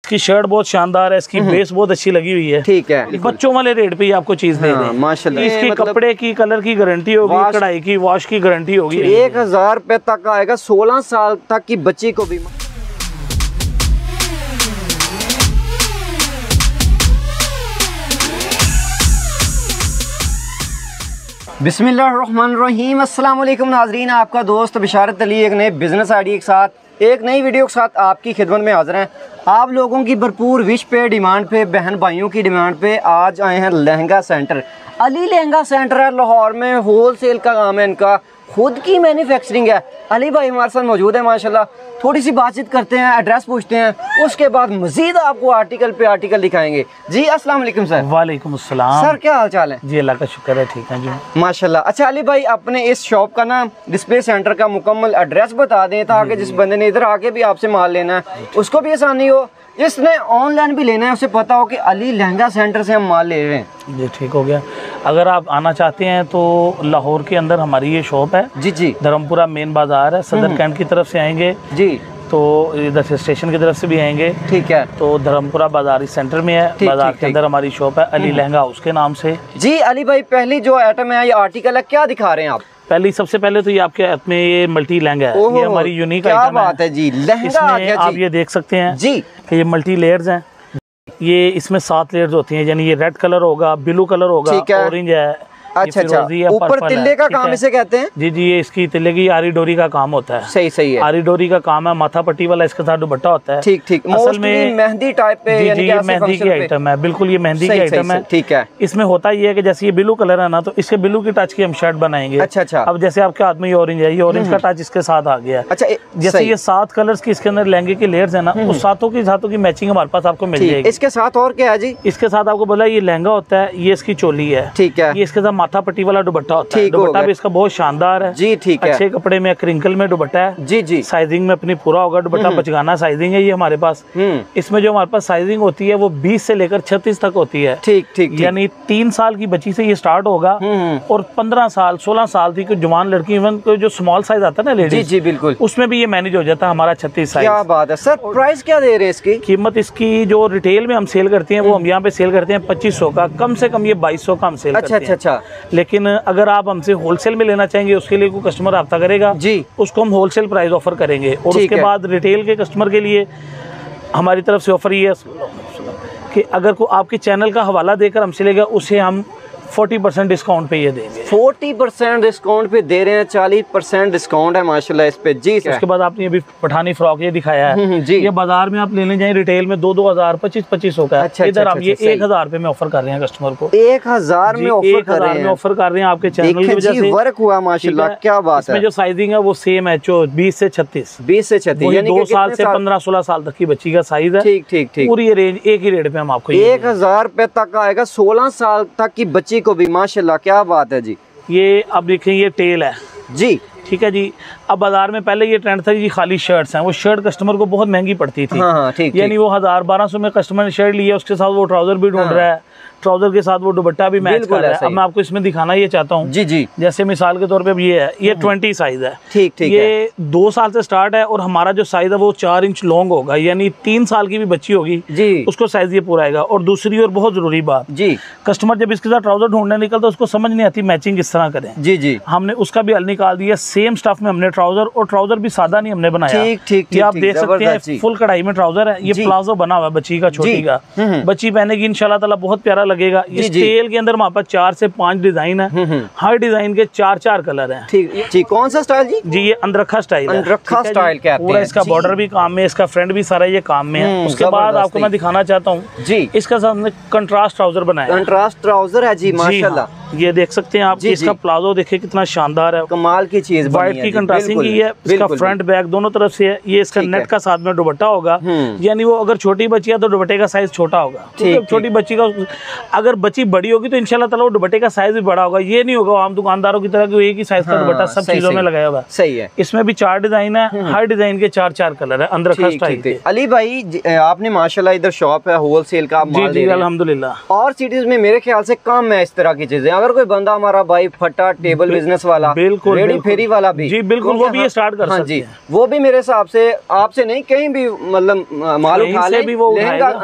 इसकी शर्ट बहुत शानदार है, इसकी बेस बहुत अच्छी लगी हुई है। ठीक है, बच्चों वाले रेट पे ही आपको चीज दे दें माशाल्लाह। इसकी कपड़े की कलर की गारंटी होगी, कढ़ाई की वॉश की गारंटी होगी। 1000 रुपए तक आएगा, 16 साल तक की बच्ची को भी। बिस्मिल्लाहिर्रहमानिर्रहीम, अस्सलाम वालेकुम नाजरीन, आपका दोस्त बिशारत अली एक नए बिजनेस आइडिया के साथ एक नई वीडियो के साथ आपकी खिदमत में हाजिर हैं। आप लोगों की भरपूर विश पे, डिमांड पे, बहन भाइयों की डिमांड पे आज आए हैं लहंगा सेंटर। अली लहंगा सेंटर है लाहौर में, होलसेल का काम है इनका, खुद की मैन्युफैक्चरिंग है। अली भाई हमारे साथ मौजूद है माशाल्लाह, थोड़ी सी बातचीत करते हैं, एड्रेस पूछते हैं, उसके बाद मजीद आपको आर्टिकल पे आर्टिकल दिखाएंगे। जी अस्सलाम वालेकुम सर। वालेकुम अस्सलाम सर, क्या हाल चाल है? जी अल्लाह का शुक्र है, ठीक है जी माशाल्लाह। अच्छा अली भाई, अपने इस शॉप का ना डिस्प्ले सेंटर का मुकम्मल एड्रेस बता दें ताकि जिस बंदे ने इधर आके भी आपसे माल लेना है उसको भी आसानी हो, जिसने ऑनलाइन भी लेना है उसे पता हो कि अली लहंगा सेंटर से हम माल ले रहे हैं। जी ठीक हो गया। अगर आप आना चाहते हैं तो लाहौर के अंदर हमारी ये शॉप है जी जी, धर्मपुरा मेन बाजार है, सदर कैंट की तरफ से आएंगे जी तो इधर से स्टेशन की तरफ से भी आएंगे। ठीक है, तो धर्मपुरा बाजार इस सेंटर में है, बाजार के अंदर हमारी शॉप है अली लहंगा हाउस के नाम से। जी अली भाई, पहली जो आइटम है, ये आर्टिकल है, क्या दिखा रहे हैं आप? पहली सबसे पहले तो ये आपके अपने ये मल्टी लहंगा है, ये हमारी यूनिक आइटम है जी। लहंगा आप ये देख सकते हैं जी कि ये मल्टी लेयर्स हैं। ये इसमें 7 लेयर्स होती हैं, यानी ये रेड कलर होगा, ब्लू कलर होगा, ऑरेंज है, अच्छा अच्छा, ऊपर तिल्ले का काम इसे कहते हैं। जी जी, ये इसकी तिल्ले की आरी डोरी का काम होता है। सही सही है, आरी डोरी का काम है, माथा पट्टी वाला इसके साथ दुपट्टा होता है। ठीक ठीक, असल में मेहंदी टाइप पे, जी जी, मेहंदी की आइटम है, बिल्कुल ये मेहंदी की आइटम है। ठीक है, इसमें होता ये है कि जैसे ये ब्लू कलर है ना, तो इसके ब्लू की टच की हम शर्ट बनाएंगे। अच्छा अच्छा, अब जैसे आपके हाथ में ये ऑरेंज है, ये ऑरेंज का टच इसके साथ आ गया। अच्छा, जैसे ये 7 कलर्स की इसके अंदर लहंगे के लेयर्स है ना, उस सातों की मैचिंग हमारे पास आपको मिल जाएगी। इसके साथ और क्या है जी? इसके साथ आपको बोला ये लहंगा होता है, ये इसकी चोली है। ठीक है, ये इसके साथ माथा पट्टी वाला दुपट्टा होता है, दुपट्टा भी इसका बहुत शानदार है जी। ठीक है, अच्छे कपड़े में क्रिंकल में दुपट्टा है जी जी, साइजिंग में अपनी पूरा होगा, दुपट्टा 55 साइजिंग है ये हमारे पास। इसमें जो हमारे पास साइजिंग होती है वो 20 से लेकर 36 तक होती है। ठीक ठीक, यानी 3 साल की बच्ची से ये स्टार्ट होगा और 15 साल 16 साल की जवान लड़की, इवन जो स्मॉल साइज आता है ना लेडीज, जी जी बिल्कुल, उसमें भी ये मैनेज हो जाता है हमारा 36 साइज। क्या बात है सर, प्राइस क्या दे रहे हैं इसकी? कीमत इसकी जो रिटेल में हम सेल करते हैं वो हम यहाँ पे सेल करते हैं 2500 का, कम से कम ये 2200 का हम सेल करते हैं। अच्छा अच्छा, लेकिन अगर आप हमसे होलसेल में लेना चाहेंगे उसके लिए कोई कस्टमर राब्ता करेगा जी, उसको हम होलसेल प्राइस ऑफर करेंगे। और उसके बाद रिटेल के कस्टमर के लिए हमारी तरफ से ऑफर ये है कि अगर कोई आपके चैनल का हवाला देकर हमसे लेगा उसे हम 40% डिस्काउंट पे ये देंगे। 40% डिस्काउंट पे दे रहे हैं, 40% डिस्काउंट है माशाल्लाह इस पे जी। उसके बाद आपने ये भी पठानी फ्रॉक ये दिखाया है जी, ये बाजार में आप लेने जाए रिटेल में 2-2000 2500 का। अच्छा, इधर हम ये 1000 रुपए में ऑफर कर रहे हैं कस्टमर को। 1000 में ऑफर कर रहे हैं आपके चैनल की वजह से वर्क हुआ माशाल्लाह, क्या बात है। इसमें जो साइजिंग है वो सेम है, 20 से 36, 20 से 36, यानी 2 साल से 15-16 साल तक की बच्ची का साइज है। ठीक ठीक ठीक, पूरी ये रेंज एक ही रेट पे हम आपको 1000 रुपए तक आएगा, 16 साल तक की बच्ची को भी माशाल्लाह, क्या बात है जी। ये अब देखें ये टेल है जी, ठीक है जी। अब बाजार में पहले ये ट्रेंड था कि खाली शर्ट्स हैं, वो शर्ट कस्टमर को बहुत महंगी पड़ती थी। हाँ, ठीक, यानी वो 1000-1200 में कस्टमर ने शर्ट लिया, उसके साथ वो ट्राउजर भी ढूंढ रहा है, ट्राउजर के साथ वो दुपट्टा भी मैच कर रहा है। अब मैं आपको इसमें दिखाना ये चाहता हूँ जी जी, जैसे मिसाल के तौर पे अब ये है, ये 20 साइज है। ठीक ठीक, ये 2 साल से स्टार्ट है और हमारा जो साइज है वो 4 इंच लॉन्ग होगा, यानी 3 साल की भी बच्ची होगी जी उसको साइज ये पूरा आएगा। और दूसरी और बहुत जरूरी बात जी, कस्टमर जब इसके साथ ट्राउजर ढूंढने निकलता उसको समझ नहीं आती मैचिंग किस तरह करें जी जी, हमने उसका भी हल निकाल दिया। सेम स्टफ में हमने ट्राउजर, और ट्राउजर भी सादा नहीं हमने बनाया। ठीक ठीक, ये आप देख सकते हैं फुल कढ़ाई में ट्राउजर है, ये प्लाजो बना हुआ है बच्ची का, छोटी का, बच्ची पहनेगी इंशाल्लाह ताला बहुत प्यारा लगेगा। टेल के अंदर हमारे पास 4 से 5 डिजाइन है, हर डिजाइन के 4-4 कलर हैं। ठीक, कौन सा स्टाइल जी? जी ये अंदरखा स्टाइल है, अंदरखा स्टाइल कहते हैं। पूरा इसका बॉर्डर भी काम में, इसका फ्रंट भी सारा ये काम में है। उसके बाद आपको मैं दिखाना चाहता हूँ जी, इसका सामने कंट्रास्ट ट्राउजर बनाया, कंट्रास्ट ट्राउजर है जी माशाल्लाह। ये देख सकते हैं आप, इसका प्लाजो देखिए कितना शानदार है, कमाल की चीज, व्हाइट की कंट्रास्टिंग की है, इसका फ्रंट बैक दोनों तरफ से है। ये इसका नेट का साथ में दुपट्टा होगा, यानी वो अगर छोटी बच्ची है तो दुपट्टे का साइज छोटा होगा, छोटी बच्ची का, अगर बच्ची बड़ी होगी तो इंशाल्लाह ताला वो दुपट्टे का साइज भी बड़ा होगा। ये नहीं होगा आम दुकानदारों की तरह कि एक ही साइज का दुपट्टा सब चीजों में लगाया हुआ। सही है, इसमें भी 4 डिजाइन है, हर डिजाइन के 4-4 कलर है अंदरखा स्टाइल के। अली भाई आपने माशाल्लाह इधर शॉप है होलसेल का, जी जी अल्हम्दुलिल्लाह। और सिटीज में मेरे ख्याल से कम है इस तरह की चीजें, अगर कोई बंदा हमारा भाई फटा टेबल बिजनेस वाला, बिल्कुल रेडी फेरी वाला भी, जी बिल्कुल, वो भी स्टार्ट कर सकते हैं। वो भी मेरे हिसाब से आपसे नहीं, कहीं भी मतलब माल उठा ले,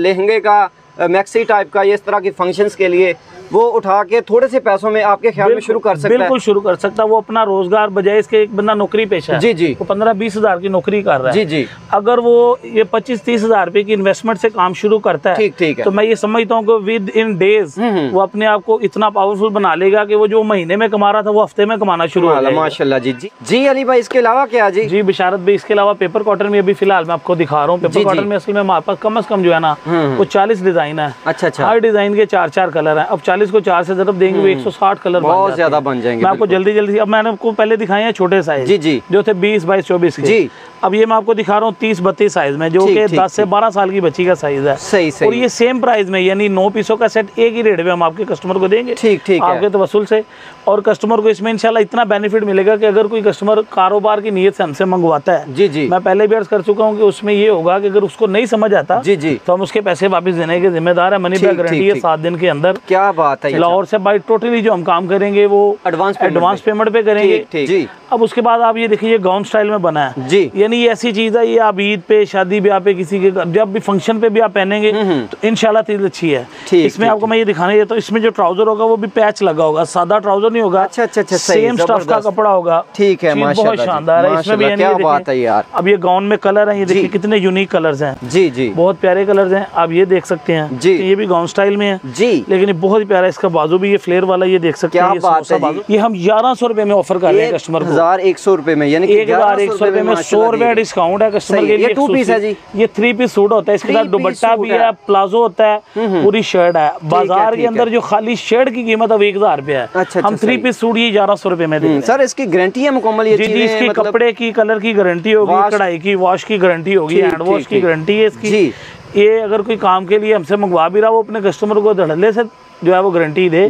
लहंगे का, मैक्सी टाइप का, ये इस तरह के फंक्शंस के लिए वो उठा के थोड़े से पैसों में आपके ख्याल में शुरू कर सकता है। बिल्कुल शुरू कर सकता है वो अपना रोजगार, बजाय इसके एक बंदा नौकरी पेशा है, जी जी, वो 15-20 हजार की नौकरी कर रहा है, जी जी, अगर वो ये 25-30 हजार रुपए की इन्वेस्टमेंट से काम शुरू करता है, ठीक है, तो मैं ये समझता हूँ कि विद इन डेज वो अपने आप को इतना पावरफुल बना लेगा कि वो जो महीने में कमा रहा था वो हफ्ते में कमाना शुरू हो जाएगा। माशाल्लाह जी जी जी। अली भाई इसके अलावा क्या? जी जी बिशारत भाई, इसके अलावा पेपर कॉटन में अभी फिलहाल मैं आपको दिखा रहा हूँ। पेपर कॉटन में असल में हमारे पास कम से कम जो है ना वो 40 डिजाइन है। अच्छा, हर डिजाइन के 4-4 कलर है। अब 40 को 4 से जब देंगे वो 160 कलर बहुत ज्यादा बन जाएंगे। मैं आपको जल्दी अब मैंने आपको पहले दिखाए हैं छोटे साइज, जी जी, जो थे 20, 22, 24 के। जी, अब ये मैं आपको दिखा रहा हूँ 30, 32 साइज में, जो कि 10 से 12 साल की बच्ची का साइज है। सही सही। और ये सेम प्राइस में, यानी 9 पीसों का सेट एक ही रेट में हम आपके कस्टमर को देंगे, ठीक आपके तवस्सुल से। और कस्टमर को इसमें इंशाल्लाह इतना बेनिफिट मिलेगा कि अगर कोई कस्टमर कारोबार की नीयत से हमसे मंगवाता है, जी जी, मैं पहले भी अर्ज कर चुका हूँ कि उसमें ये होगा कि अगर उसको नहीं समझ आता, जी जी, तो हम उसके पैसे वापस देने के जिम्मेदार है। मनी बैक गारंटी है 7 दिन के अंदर। क्या बात है। लाहौर से बाई टोटली जो हम काम करेंगे वो एडवांस पेमेंट पे करेंगे। जी। अब उसके बाद आप ये देखिए, ये गाउन स्टाइल में बना है जी, यानी ये ऐसी चीज है, ये आप ईद पे, शादी ब्याह पे, किसी के जब भी फंक्शन पे भी आप पहनेंगे तो इंशाल्लाह चीज अच्छी है। इसमें आपको मैं ये दिखाने देता हूँ, इसमें जो ट्राउजर होगा वो भी पैच लगा होगा, सादा ट्राउजर नहीं होगा। अच्छा, सेम स्टफ का कपड़ा होगा। ठीक है, बहुत शानदार है। इसमें भी क्या बात है यार। अब ये गाउन में कलर है, ये देखिए कितने यूनिक कलर्स हैं। जी जी, बहुत प्यारे कलर्स हैं, आप ये देख सकते हैं जी। ये भी गाउन स्टाइल में है जी, लेकिन ये बहुत ही प्यारा है। इसका बाजू भी ये फ्लेयर वाला, ये देख सकते हैं। ये हम 1100 रुपए में ऑफर कर रहे हैं कस्टमर को। 1100 रुपए में, यानी 1100 रुपए में 100 रुपए डिस्काउंट है कस्टमर के लिए। 2 पीस है जी, ये 3 पीस सूट होता है, इसके साथ दुपट्टा भी है, प्लाजो होता है, पूरी शर्ट है। बाजार के अंदर जो खाली शर्ट की कीमत अब 1000 रुपए है, हम 3 पीस सूट ये 1100 रुपए में देंगे। सर इसकी गारंटी है मुकम्मल? ये जी, इसकी कपड़े की, कलर की गारंटी होगी, कढ़ाई की, वॉश की गारंटी होगी, हैंड वॉश की गारंटी है इसकी। ये अगर कोई काम के लिए हमसे मंगवा भी रहा, वो अपने कस्टमर को धड़ल्ले से जो है वो गारंटी दे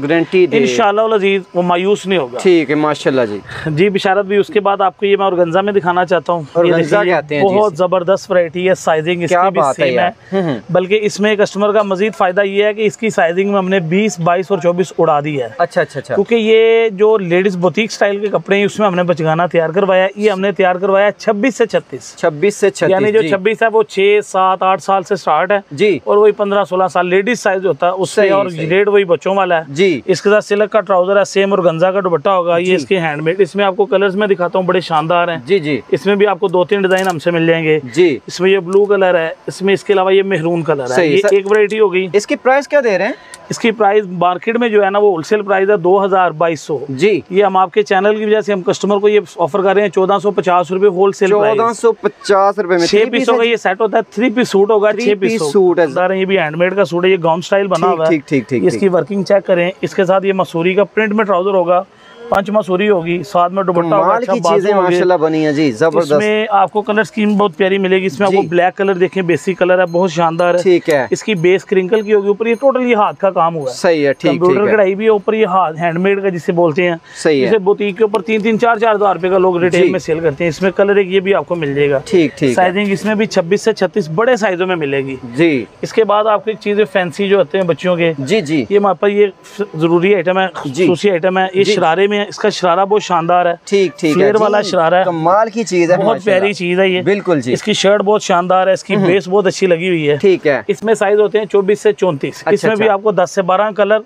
इंशाल्लाह अज़ीज़, वो मायूस नहीं होगा। ठीक है, माशाल्लाह जी जी। बिशारत भी, उसके बाद आपको ये मैं ऑर्गेन्जा में दिखाना चाहता हूँ। बहुत जबरदस्त वैरायटी है, साइजिंग इसकी भी सेम है, बल्कि इसमें कस्टमर का मजीद फायदा ये है कि इसकी साइजिंग में हमने 20, 22 और 24 उड़ा दी है। अच्छा, क्योंकि ये जो लेडीज बुटीक स्टाइल के कपड़े हैं उसमें हमने बचगाना तैयार करवाया। ये हमने तैयार करवाया 26 से 36, यानी जो 26 है वो 6, 7, 8 साल से स्टार्ट है जी, और वही 15, 16 साल लेडीज साइज होता है उससे, और रेट वही बच्चों वाला है जी। इसके साथ सिल्क का ट्राउजर है, सेम और गंजा का दुपट्टा होगा। ये इसके हैंडमेड, इसमें आपको कलर्स में दिखाता हूँ, बड़े शानदार हैं जी जी। इसमें भी आपको 2-3 डिजाइन हमसे मिल जाएंगे जी। इसमें ये ब्लू कलर है, इसमें इसके अलावा ये मेहरून कलर है, ये एक वैरायटी हो गई। इसकी प्राइस क्या दे रहे हैं? इसकी प्राइस मार्केट में जो है ना वो होलसेल प्राइस है 2200 जी। ये हम आपके चैनल की वजह से हम कस्टमर को ये ऑफर कर रहे हैं 1450 रुपए होलसेल। 1450 रुपए में 6 पीस होगा। ये सेट होता है, 3 पीस सूट होगा, 6 पीस सूट है। ये भी हैंडमेड का सूट है, ये गाउन स्टाइल बना हुआ है। ठीक। इसकी वर्किंग चेक करें। इसके साथ ये मसूरी का प्रिंट में ट्राउजर होगा, 5 मसूरी होगी, साथ में दुपट्टा होगा। अच्छा चीजें माशाल्लाह बनी है जी, जबरदस्त। इसमें आपको कलर स्कीम बहुत प्यारी मिलेगी। इसमें आपको ब्लैक कलर देखें, बेसिक कलर है, बहुत शानदार है। ठीक है। इसकी बेस क्रिंकल की होगी, ऊपर ये टोटल ये हाथ का काम हुआ है। सही है, ठीक। कंप्यूटर कढ़ाई भी है, ऊपर ये हाथ हैंडमेड का जिसे बोलते हैं। सही है। बुटीक के ऊपर 3-3, 4-4 हजार रुपए का लोग रिटेल में सेल करते हैं। इसमें कलर एक ये भी आपको मिल जाएगा। ठीक। साइजिंग इसमें भी 26 से 36 बड़े साइजों में मिलेगी जी। इसके बाद आपको एक चीज फैंसी जो होते हैं बच्चों के जी, ये हमारे पास ये जरूरी आइटम है, खसूसी आइटम है। ये शरारे में, इसका शरारा शानदार है। ठीक फ्लेयर वाला शरारा है, कमाल की चीज है, बहुत प्यारी चीज है ये। बिल्कुल जी। इसकी शर्ट बहुत शानदार है, इसकी बेस बहुत अच्छी लगी हुई है। ठीक है। इसमें साइज होते हैं 24 से 34। इसमें भी आपको 10 से 12 कलर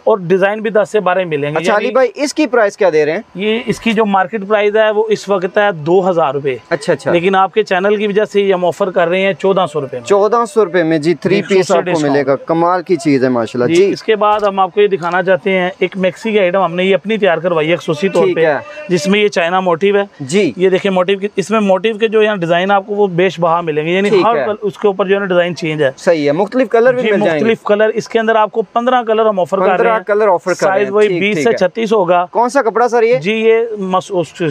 और डिजाइन भी 10 से 12 मिलेंगे। अच्छा अली भाई, इसकी प्राइस क्या दे रहे हैं? ये इसकी जो मार्केट प्राइस है वो इस वक्त है 2000 रुपए। अच्छा। लेकिन आपके चैनल की वजह से हम ऑफर कर रहे हैं 1400 रुपए। 1400 रुपए में जी 3 पीस आपको मिलेगा। कमाल की चीज है माशाल्लाह जी। इसके बाद हम आपको ये दिखाना चाहते हैं एक मैक्सी की आइटम हमने ये अपनी तैयार करवाई है खसूसी तौर पे, जिसमें ये चाइना मोटिव है जी। ये देखिए मोटिव, इसमें मोटिव के जो यहाँ डिजाइन आपको वो बेशबहा मिलेंगे, यानी हर उसके ऊपर जो है डिजाइन चेंज है। सही है। मुख्तलिफ कलर भी मिल जाएंगे। मुख्तलिफ कलर, इसके अंदर आपको 15 कलर हम ऑफर कर रहे हैं। कलर ऑफर साइज वही 20 से 36 होगा। कौन सा कपड़ा सर ये? जी ये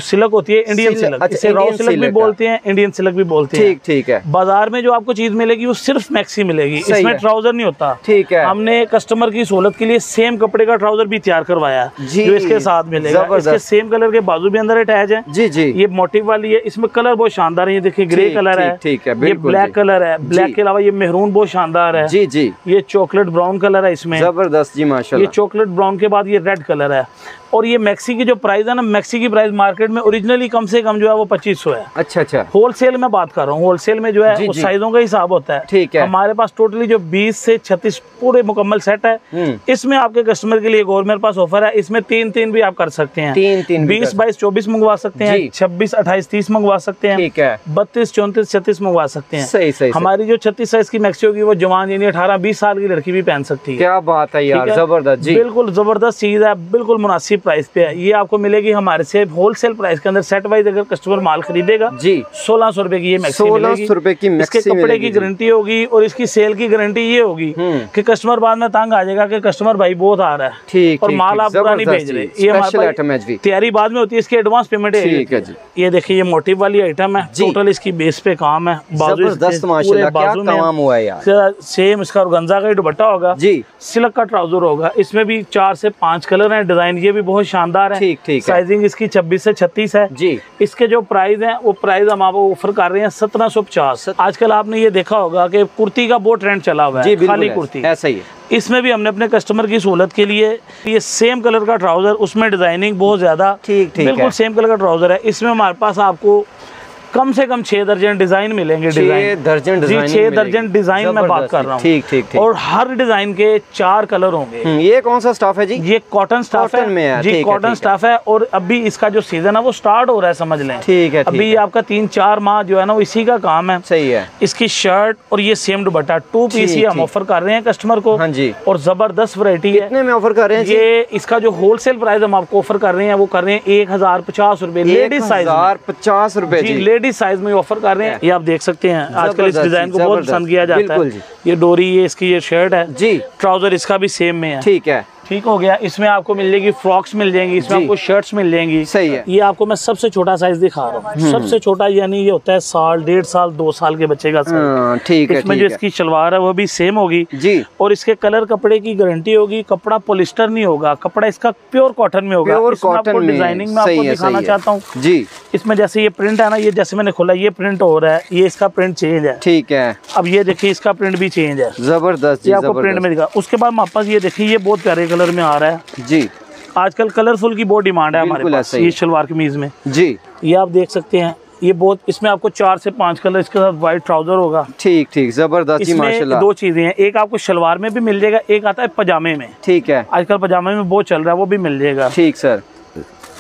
सिल्क होती है, इंडियन सिल्क। इसे रॉ सिल्क भी बोलते हैं, इंडियन सिल्क भी बोलते हैं। ठीक है। बाजार में जो आपको चीज मिलेगी वो सिर्फ मैक्सी मिलेगी, इसमें ट्राउजर नहीं होता। ठीक है। हमने कस्टमर की सहूलत के लिए सेम कपड़े का ट्राउजर भी तैयार करवाया जो इसके साथ मिलेगा। इसके सेम कलर के बाजू भी अंदर अटैच है जी जी। ये मोटिव वाली है, इसमें कलर बहुत शानदार है। ये देखिए ग्रे कलर है, ठीक है, ये ब्लैक कलर है, ब्लैक के अलावा ये मेहरून बहुत शानदार है जी जी। ये चॉकलेट ब्राउन कलर है, इसमें जबरदस्त जी माशाल्लाह। ये चॉकलेट ब्राउन के बाद ये रेड कलर है। और ये मैक्सी की जो प्राइस है ना, मैक्सी की प्राइस मार्केट में ओरिजिनली कम से कम जो है वो 2500 है। अच्छा। होलसेल में बात कर रहा हूँ, होलसेल में जो है वो साइजों का हिसाब होता है। ठीक है। हमारे पास टोटली जो 20 से 36 पूरे मुकम्मल सेट है। इसमें आपके कस्टमर के लिए एक और मेरे पास ऑफर है, इसमें 3 भी आप कर सकते हैं। 20, 22, 24 मंगवा सकते हैं, 26, 28, 30 मंगवा सकते हैं, 32, 34, 36 मंगवा सकते हैं। सही। हमारी जो 36 साइज की मैक्सी होगी वो जवान यानी 18, 20 साल की लड़की भी पहन सकती है। क्या बात है यार, जबरदस्त जी, बिल्कुल जबरदस्त चीज है, बिल्कुल मुनासिब प्राइस पे है। ये आपको मिलेगी हमारे से होलसेल प्राइस के अंदर। सेट वाइज अगर कस्टमर माल खरीदेगा जी 1600 रुपए की ये मैक्सी मिलेगी। 1600 रुपए की मैक्सी इसके कपड़े की गारंटी होगी और इसकी सेल की गारंटी ये होगी कि कस्टमर बाद में तंग आ जाएगा कि कस्टमर भाई बहुत आ रहा है, ठीक, और माल आप पूरा नहीं भेज रहे। ये हमारी तैयारी बाद में होती है, इसकी एडवांस पेमेंट है। ये देखिए ये मोटिव वाली आइटम है, टोटल इसकी बेस पे काम है। जबरदस्त माशाल्लाह, क्या काम हुआ है यार। सेम इसका ऑर्गेन्जा का दुपट्टा होगा जी, सिल्क का ट्राउजर होगा। इसमें भी 4 से 5 कलर हैं। डिजाइन ये भी बहुत शानदार है। ठीक। साइजिंग इसकी 26 से 36 है जी। इसके जो प्राइस है वो प्राइस हम आपको ऑफर कर रहे हैं 1750। आजकल आपने ये देखा होगा कि कुर्ती का बहुत ट्रेंड चला हुआ है, खाली कुर्ती, ऐसा ही है। इसमें भी हमने अपने कस्टमर की सहूलत के लिए ये सेम कलर का ट्राउजर, उसमें डिजाइनिंग बहुत ज्यादा, ठीक बिल्कुल सेम कलर का ट्राउजर है। इसमें हमारे पास आपको कम से कम 6 दर्जन डिजाइन मिलेंगे। 6 दर्जन डिजाइन मैं बात कर रहा हूँ। ठीक। और हर डिजाइन के 4 कलर होंगे। ये कौन सा स्टाफ है जी? ये कॉटन स्टाफ है जी, कॉटन स्टाफ है। और अभी इसका जो सीजन है वो स्टार्ट हो रहा है, समझ लें। ठीक है। अभी आपका 3-4 माह जो है ना वो इसी का काम है। सही है। इसकी शर्ट और ये सेम दुपट्टा 2 पीस ही हम ऑफर कर रहे हैं कस्टमर को। हाँ जी। और जबरदस्त वैरायटी है। कितने में ऑफर कर रहे हैं? ये इसका जो होलसेल प्राइस हम आपको ऑफर कर रहे हैं वो कर रहे हैं 1050 रुपए लेडीज साइज। 1050 रुपए जी, साइज में ऑफर कर रहे हैं। ये आप देख सकते हैं, आजकल इस डिजाइन को बहुत पसंद किया जाता है। ये डोरी, ये इसकी ये शर्ट है जी, ट्राउजर इसका भी सेम में है। ठीक है, ठीक हो गया। इसमें आपको मिल जाएगी फ्रॉक्स मिल जाएंगी, इसमें आपको शर्ट्स मिल जाएंगी। सही है। ये आपको मैं सबसे छोटा साइज दिखा रहा हूँ। सबसे छोटा यानी ये होता है 1 साल, 1.5 साल, 2 साल के बच्चे का साइज। ठीक है। इसमें जो इसकी शलवार है वो भी सेम होगी जी। और इसके कलर कपड़े की गारंटी होगी। कपड़ा पॉलिस्टर नहीं होगा, कपड़ा इसका प्योर कॉटन में होगा। डिजाइनिंग में आपको दिखाना चाहता हूँ जी। इसमें जैसे ये प्रिंट है ना, ये जैसे मैंने खोला ये प्रिंट हो रहा है, ये इसका प्रिंट चेंज है। ठीक है। अब ये देखिए इसका प्रिंट भी चेंज है, जबरदस्त। ये आपको प्रिंट में दिखा। उसके बाद हमारे पास ये देखिए ये बहुत प्यारे कलर में आ रहा है जी। आजकल कलरफुल की बहुत डिमांड है हमारे पास ये शलवार कमीज में जी। ये आप देख सकते हैं, ये बहुत, इसमें आपको 4 से 5 कलर, इसके साथ व्हाइट ट्राउजर होगा। ठीक, जबरदस्त। इसमें 2 चीजें हैं, एक आपको शलवार में भी मिल जाएगा, एक आता है पजामे में। ठीक है। आजकल पजामे में बहुत चल रहा है, वो भी मिल जाएगा। ठीक सर।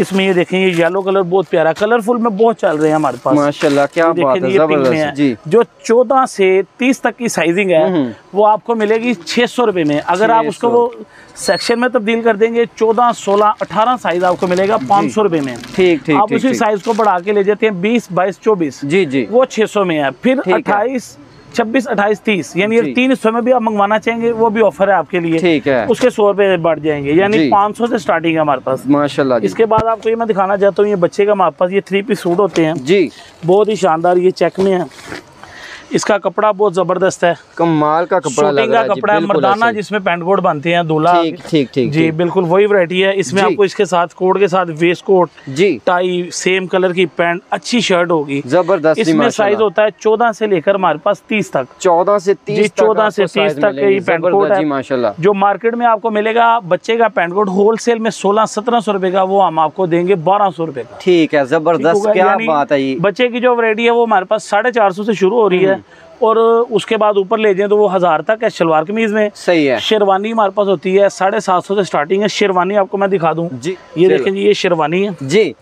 इसमें ये देखें, ये येलो कलर बहुत प्यारा, कलरफुल में बहुत चल रहे हैं हमारे पास माशाल्लाह। क्या बात है, जबरदस्त जी। जो 14 से 30 तक की साइजिंग है वो आपको मिलेगी 600 रुपए में। अगर आप उसको वो सेक्शन में तब्दील कर देंगे 14, 16, 18 साइज आपको मिलेगा 500 रुपए में। ठीक। आप उसी साइज को बढ़ा के ले जाते हैं 20, 22, 24 जी, वो 600 में है। फिर 28, 26, 28, 30 यानी 3 हिस्सों में भी आप मंगवाना चाहेंगे वो भी ऑफर है आपके लिए। ठीक है। उसके 100 रुपए बढ़ जाएंगे, यानी 500 से स्टार्टिंग है हमारे पास माशाल्लाह। इसके बाद आपको ये मैं दिखाना चाहता हूँ, ये बच्चे का हमारे पास ये 3 पीस सूट होते हैं जी, बहुत ही शानदार। ये चेक में है, इसका कपड़ा बहुत जबरदस्त है, कमाल का कपड़ा लग रहा है, कपड़ा है मर्दाना, जिसमें पैंट कोट बनते हैं दूल्हा। ठीक जी, बिल्कुल वही वैरायटी है। इसमें आपको इसके साथ कोट के साथ वेस्ट कोट जी, टाई, सेम कलर की पैंट, अच्छी शर्ट होगी, जबरदस्त। इसमें साइज होता है 14 से लेकर हमारे पास 30 तक। 14 से 30 तक ये पैंट कोट है माशाल्लाह। जो मार्केट में आपको मिलेगा बच्चे का पैंट कोट होलसेल में 1600-1700 रुपए का, वो हम आपको देंगे 1200 रुपए का। ठीक है, जबरदस्त। क्या बात है। बच्चे की जो वैरायटी है वो हमारे पास 450 से शुरू हो रही है और उसके बाद ऊपर ले जाए तो वो 1000 तक है शलवार कमीज में। सही है। शेरवानी हमारे पास होती है 750 से स्टार्टिंग है। शेरवानी आपको मैं दिखा दूं जी, ये देखें जी, ये शेरवानी है जी।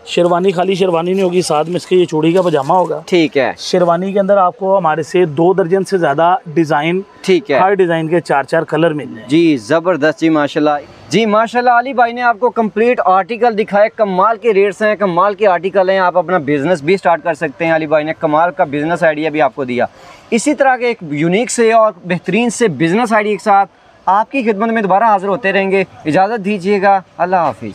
शेरवानी खाली शेरवानी नहीं होगी, साथ में इसके ये चूड़ी का पजामा होगा। ठीक है। शेरवानी के अंदर आपको हमारे से 2 दर्जन से ज्यादा डिजाइन, ठीक है, हर डिजाइन के 4-4 कलर मिल जाए जी, जबरदस्त जी माशाल्लाह जी माशाल्लाह। अली भाई ने आपको कंप्लीट आर्टिकल दिखाए, कमाल के रेट्स हैं, कमाल के आर्टिकल हैं। आप अपना बिजनेस भी स्टार्ट कर सकते हैं। अली भाई ने कमाल का बिजनेस आइडिया भी आपको दिया। इसी तरह के एक यूनिक से और बेहतरीन से बिजनेस आइडिया के साथ आपकी खिदमत में दोबारा हाजिर होते रहेंगे। इजाज़त दीजिएगा, अल्लाह हाफिज़।